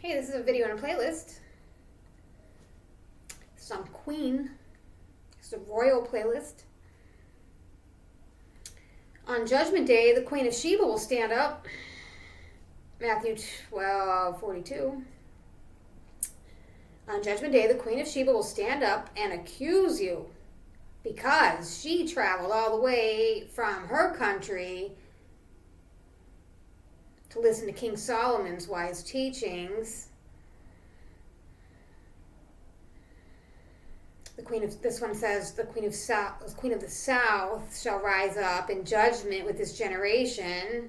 Hey, this is a video and a playlist. It's on Queen. It's a royal playlist. On Judgment Day, the Queen of Sheba will stand up. Matthew 12:42. On Judgment Day, the Queen of Sheba will stand up and accuse you because she traveled all the way from her country to listen to King Solomon's wise teachings. This one says, the Queen of the South shall rise up in judgment with this generation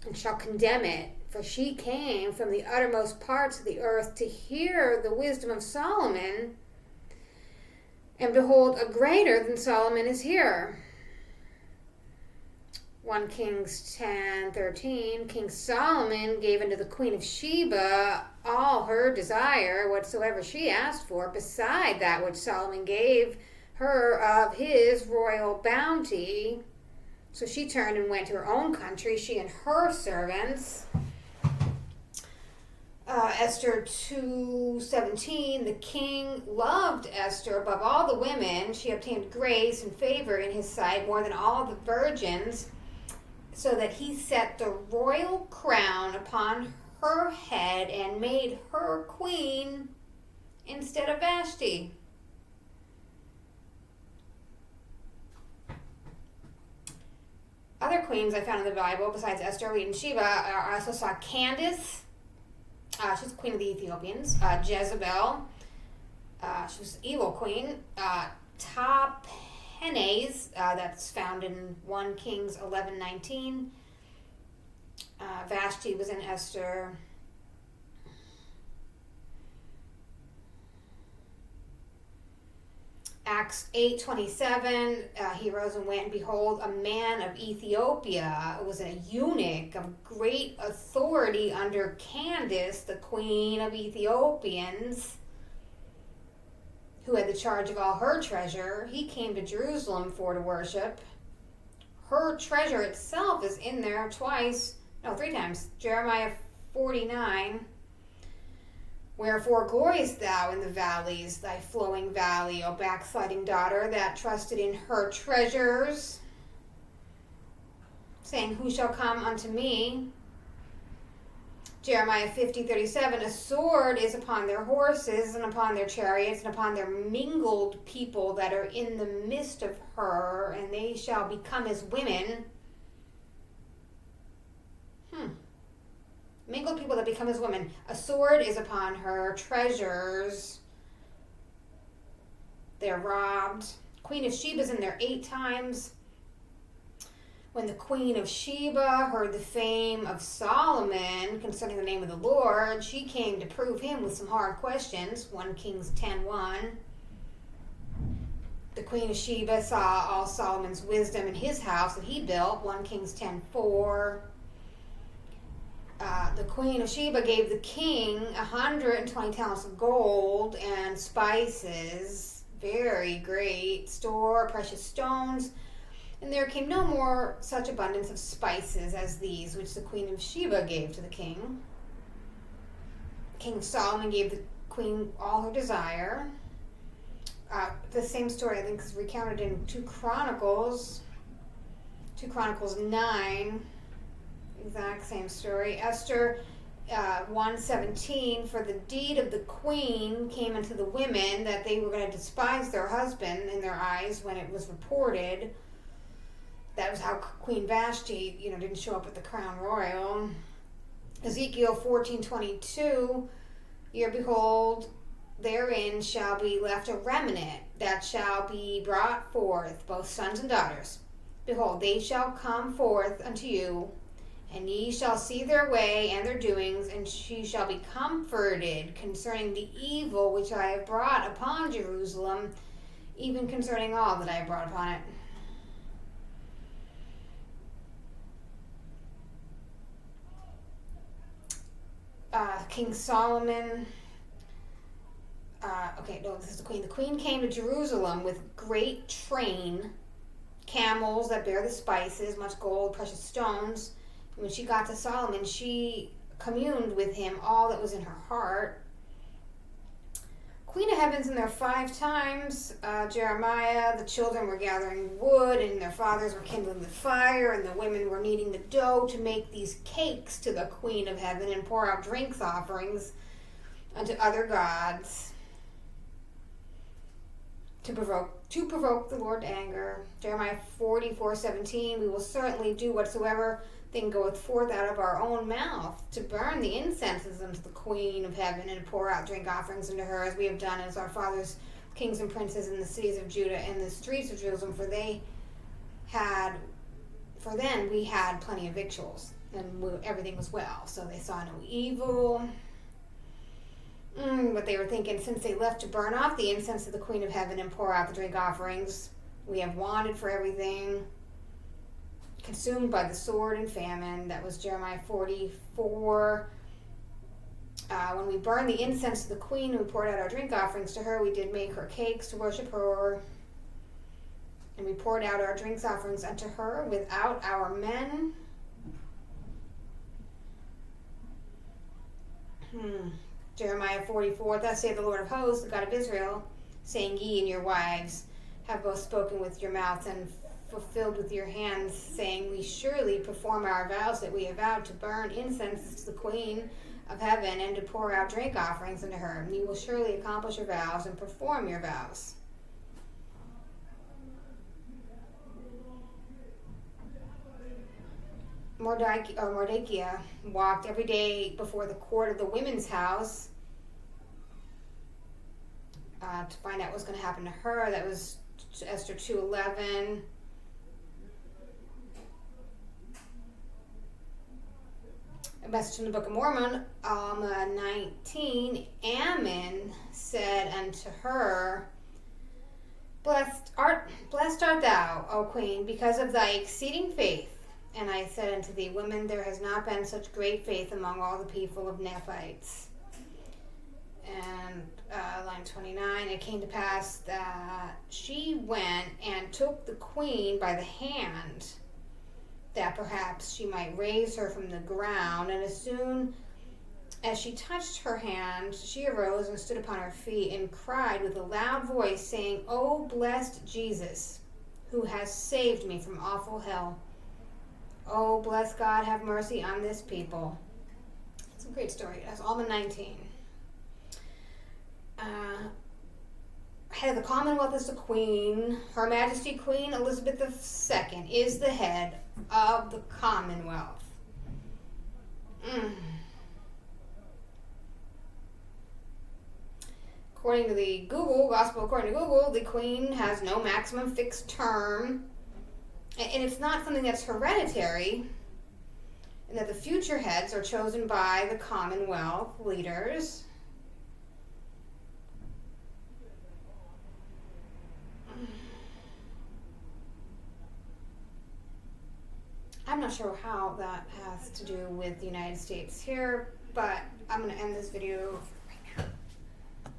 and shall condemn it, for she came from the uttermost parts of the earth to hear the wisdom of Solomon, and behold, a greater than Solomon is here. 1 Kings 10:13, King Solomon gave unto the Queen of Sheba all her desire, whatsoever she asked for, beside that which Solomon gave her of his royal bounty. So she turned and went to her own country, she and her servants. Esther 2:17, the king loved Esther above all the women. She obtained grace and favor in his sight more than all the virgins, so that he set the royal crown upon her head and made her queen instead of Vashti. Other queens I found in the Bible, besides Esther, and Sheba, I also saw Candace. She's the queen of the Ethiopians. Jezebel. She was the evil queen. Tapenes, that's found in 1 Kings 11:19. Vashti was in Esther. Acts 8:27, he rose and went, and behold, a man of Ethiopia was a eunuch of great authority under Candace, the queen of Ethiopians, who had the charge of all her treasure. He came to Jerusalem to worship. Her treasure itself is in there three times. Jeremiah 49. Wherefore gloriest thou in the valleys, thy flowing valley, O backsliding daughter, that trusted in her treasures, saying, who shall come unto me? Jeremiah 50:37, a sword is upon their horses and upon their chariots and upon their mingled people that are in the midst of her, and they shall become as women. Mingled people that become as women. A sword is upon her treasures. They're robbed. Queen of Sheba's in there 8 times. When the Queen of Sheba heard the fame of Solomon concerning the name of the Lord, she came to prove him with some hard questions. 1 Kings 10:1. The Queen of Sheba saw all Solomon's wisdom in his house that he built. 1 Kings 10:4. The Queen of Sheba gave the king 120 talents of gold and spices, very great store, precious stones. And there came no more such abundance of spices as these, which the Queen of Sheba gave to the king. King Solomon gave the queen all her desire. The same story, I think, is recounted in 2 Chronicles 9. Exact same story. Esther 1:17, for the deed of the queen came unto the women that they were going to despise their husband in their eyes when it was reported. That was how Queen Vashti, didn't show up at the crown royal. Ezekiel 14:22, here behold, therein shall be left a remnant that shall be brought forth, both sons and daughters. Behold, they shall come forth unto you, and ye shall see their way and their doings, and she shall be comforted concerning the evil which I have brought upon Jerusalem, even concerning all that I have brought upon it. King Solomon. This is the queen. The queen came to Jerusalem with great train, camels that bear the spices, much gold, precious stones. When she got to Solomon, she communed with him all that was in her heart. Queen of Heaven's in there 5 times. Jeremiah, the children were gathering wood, and their fathers were kindling the fire, and the women were kneading the dough to make these cakes to the Queen of Heaven and pour out drink offerings unto other gods to provoke the Lord to anger. Jeremiah 44:17, we will certainly do whatsoever thing goeth forth out of our own mouth, to burn the incenses unto the Queen of Heaven, and to pour out drink offerings unto her, as we have done as our fathers, kings and princes in the cities of Judah and the streets of Jerusalem, for then we had plenty of victuals, and everything was well. So they saw no evil. But they were thinking, since they left to burn off the incense of the Queen of Heaven and pour out the drink offerings, we have wanted for everything, consumed by the sword and famine. That was Jeremiah 44. When we burned the incense to the queen, we poured out our drink offerings to her. We did make her cakes to worship her, and we poured out our drink offerings unto her without our men. Jeremiah 44, thus saith the Lord of hosts, the God of Israel, saying, ye and your wives have both spoken with your mouths and fulfilled with your hands, saying, we surely perform our vows that we have vowed to burn incense to the Queen of Heaven and to pour out drink offerings unto her. And you will surely accomplish your vows and perform your vows. Mordecai walked every day before the court of the women's house to find out what's going to happen to her. That was Esther 2:11. A message from the Book of Mormon, 19. Ammon said unto her, Blessed art thou, O Queen, because of thy exceeding faith. And I said unto thee, women, there has not been such great faith among all the people of Nephites. And line 29, it came to pass that she went and took the queen by the hand, that perhaps she might raise her from the ground. And as soon as she touched her hand, she arose and stood upon her feet and cried with a loud voice, saying, O blessed Jesus, who has saved me from awful hell. Oh, bless God, have mercy on this people. It's a great story. That's Alma 19. Head of the Commonwealth is the Queen. Her Majesty Queen Elizabeth II is the head of the Commonwealth. According to the Gospel according to Google, the Queen has no maximum fixed term. And it's not something that's hereditary, and that the future heads are chosen by the Commonwealth leaders. I'm not sure how that has to do with the United States here, but I'm going to end this video